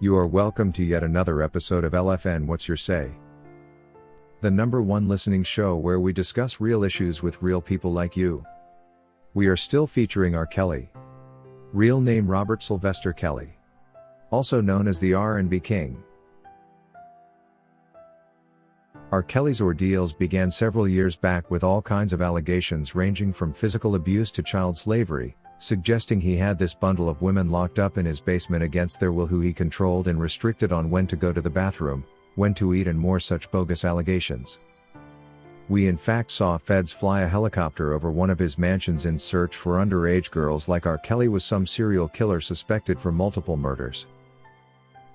You are welcome to yet another episode of LFN What's Your Say? The #1 listening show where we discuss real issues with real people like you. We are still featuring R. Kelly. Real name Robert Sylvester Kelly. Also known as the R&B King. R. Kelly's ordeals began several years back with all kinds of allegations ranging from physical abuse to child slavery, suggesting he had this bundle of women locked up in his basement against their will who he controlled and restricted on when to go to the bathroom, when to eat and more such bogus allegations. We in fact saw feds fly a helicopter over one of his mansions in search for underage girls like R. Kelly was some serial killer suspected for multiple murders.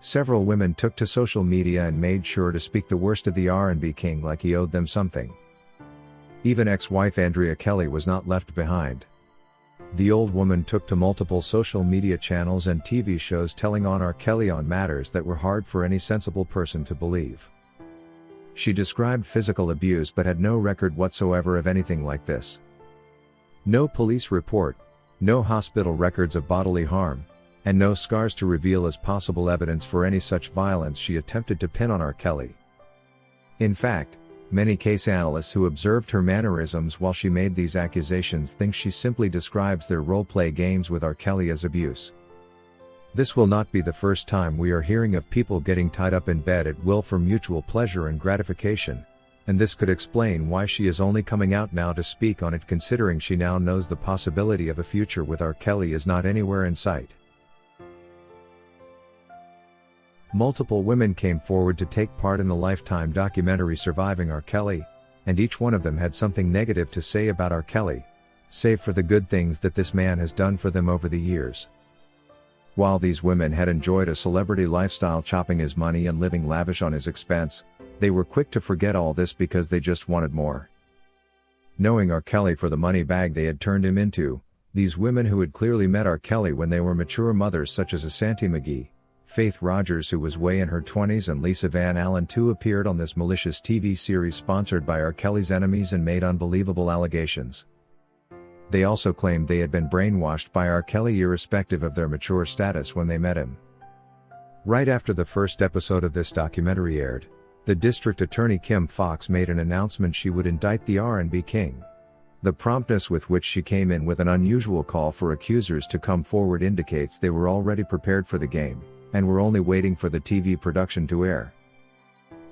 Several women took to social media and made sure to speak the worst of the R&B King like he owed them something. Even ex-wife Andrea Kelly was not left behind. The old woman took to multiple social media channels and TV shows telling on R. Kelly on matters that were hard for any sensible person to believe. She described physical abuse but had no record whatsoever of anything like this. No police report, no hospital records of bodily harm, and no scars to reveal as possible evidence for any such violence she attempted to pin on R. Kelly. In fact, many case analysts who observed her mannerisms while she made these accusations think she simply describes their role-play games with R. Kelly as abuse. This will not be the first time we are hearing of people getting tied up in bed at will for mutual pleasure and gratification, and this could explain why she is only coming out now to speak on it, considering she now knows the possibility of a future with R. Kelly is not anywhere in sight. Multiple women came forward to take part in the Lifetime documentary Surviving R. Kelly, and each one of them had something negative to say about R. Kelly, save for the good things that this man has done for them over the years. While these women had enjoyed a celebrity lifestyle, chopping his money and living lavish on his expense, they were quick to forget all this because they just wanted more. Knowing R. Kelly for the money bag they had turned him into, these women who had clearly met R. Kelly when they were mature mothers such as Ashanti McGee, Faith Rogers who was way in her 20s and Lisa Van Allen too appeared on this malicious TV series sponsored by R. Kelly's enemies and made unbelievable allegations. They also claimed they had been brainwashed by R. Kelly irrespective of their mature status when they met him. Right after the first episode of this documentary aired, the district attorney Kim Foxx made an announcement she would indict the R&B King. The promptness with which she came in with an unusual call for accusers to come forward indicates they were already prepared for the game, and were only waiting for the TV production to air.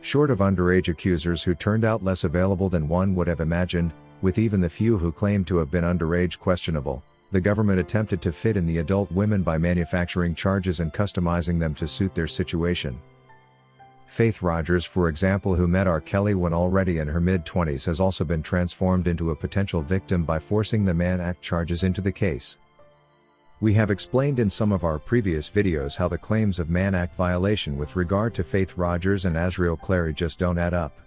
Short of underage accusers who turned out less available than one would have imagined, with even the few who claimed to have been underage questionable, the government attempted to fit in the adult women by manufacturing charges and customizing them to suit their situation. Faith Rogers, for example, who met R. Kelly when already in her mid-20s, has also been transformed into a potential victim by forcing the Mann Act charges into the case. We have explained in some of our previous videos how the claims of Mann Act violation with regard to Faith Rogers and Azriel Clary just don't add up.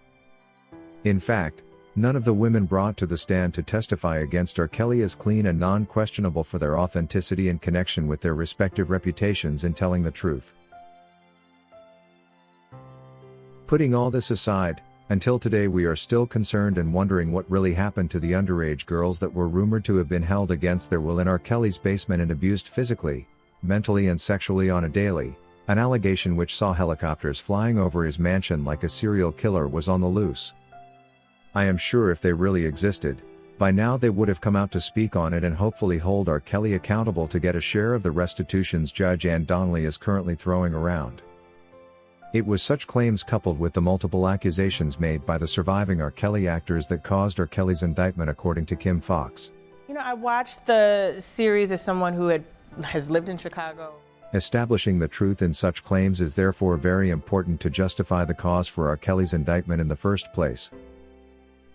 In fact, none of the women brought to the stand to testify against R. Kelly is clean and non-questionable for their authenticity and connection with their respective reputations in telling the truth. Putting all this aside, until today we are still concerned and wondering what really happened to the underage girls that were rumored to have been held against their will in R. Kelly's basement and abused physically, mentally and sexually on a daily, an allegation which saw helicopters flying over his mansion like a serial killer was on the loose. I am sure if they really existed, by now they would have come out to speak on it and hopefully hold R. Kelly accountable to get a share of the restitutions Judge Ann Donnelly is currently throwing around. It was such claims coupled with the multiple accusations made by the surviving R. Kelly actors that caused R. Kelly's indictment, according to Kim Foxx. I watched the series as someone who has lived in Chicago. Establishing the truth in such claims is therefore very important to justify the cause for R. Kelly's indictment in the first place.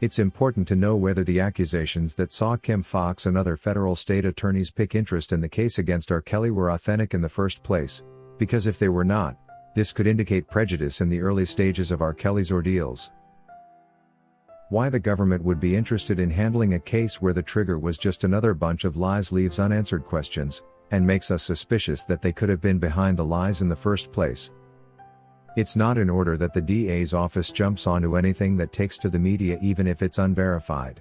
It's important to know whether the accusations that saw Kim Foxx and other federal state attorneys pick interest in the case against R. Kelly were authentic in the first place, because if they were not, this could indicate prejudice in the early stages of R. Kelly's ordeals. Why the government would be interested in handling a case where the trigger was just another bunch of lies leaves unanswered questions, and makes us suspicious that they could have been behind the lies in the first place. It's not in order that the DA's office jumps onto anything that takes to the media even if it's unverified.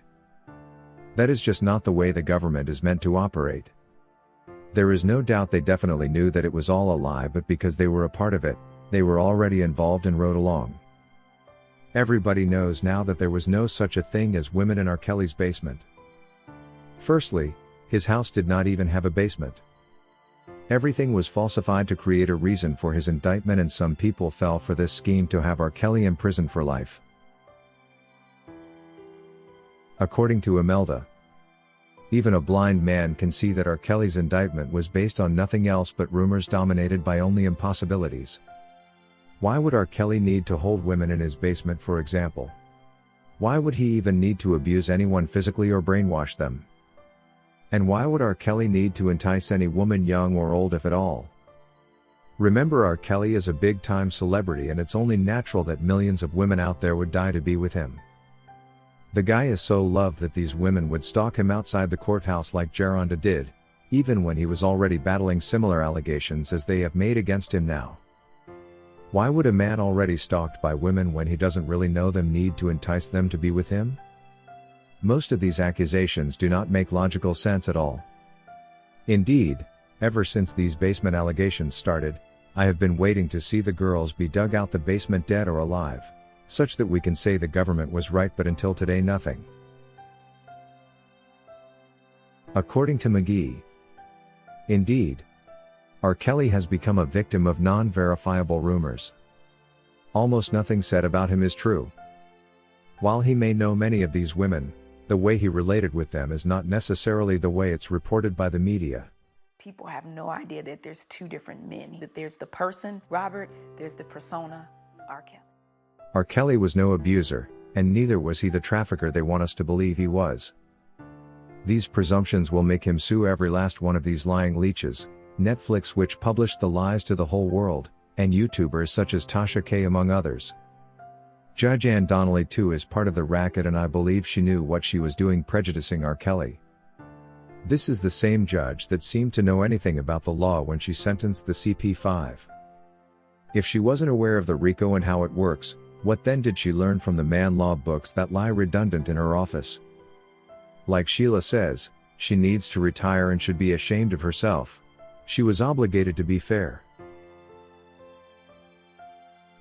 That is just not the way the government is meant to operate. There is no doubt they definitely knew that it was all a lie, but because they were a part of it, they were already involved and rode along. Everybody knows now that there was no such a thing as women in R. Kelly's basement. Firstly, his house did not even have a basement. Everything was falsified to create a reason for his indictment, and some people fell for this scheme to have R. Kelly imprisoned for life. According to Imelda, even a blind man can see that R. Kelly's indictment was based on nothing else but rumors dominated by only impossibilities. Why would R. Kelly need to hold women in his basement, for example? Why would he even need to abuse anyone physically or brainwash them? And why would R. Kelly need to entice any woman, young or old, if at all? Remember, R. Kelly is a big-time celebrity, and it's only natural that millions of women out there would die to be with him. The guy is so loved that these women would stalk him outside the courthouse like Geronda did, even when he was already battling similar allegations as they have made against him now. Why would a man already stalked by women when he doesn't really know them need to entice them to be with him? Most of these accusations do not make logical sense at all. Indeed, ever since these basement allegations started, I have been waiting to see the girls be dug out the basement dead or alive, such that we can say the government was right, but until today nothing. According to McGee, indeed, R. Kelly has become a victim of non-verifiable rumors. Almost nothing said about him is true. While he may know many of these women, the way he related with them is not necessarily the way it's reported by the media. People have no idea that there's two different men. That there's the person, Robert, there's the persona, R. Kelly. R. Kelly was no abuser, and neither was he the trafficker they want us to believe he was. These presumptions will make him sue every last one of these lying leeches, Netflix, which published the lies to the whole world, and YouTubers such as Tasha K, among others. Judge Ann Donnelly too is part of the racket, and I believe she knew what she was doing, prejudicing R. Kelly. This is the same judge that seemed to know anything about the law when she sentenced the CP5. If she wasn't aware of the RICO and how it works, what then did she learn from the man law books that lie redundant in her office? Like Sheila says, she needs to retire and should be ashamed of herself. She was obligated to be fair.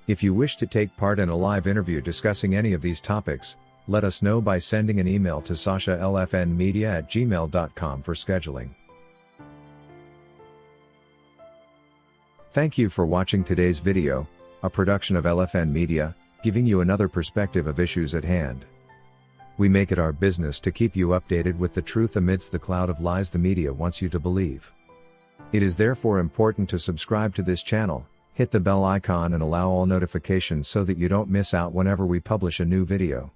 If you wish to take part in a live interview discussing any of these topics, let us know by sending an email to sashalfnmedia@gmail.com for scheduling. Thank you for watching today's video, a production of LFN Media, giving you another perspective of issues at hand. We make it our business to keep you updated with the truth amidst the cloud of lies the media wants you to believe. It is therefore important to subscribe to this channel, hit the bell icon and allow all notifications so that you don't miss out whenever we publish a new video.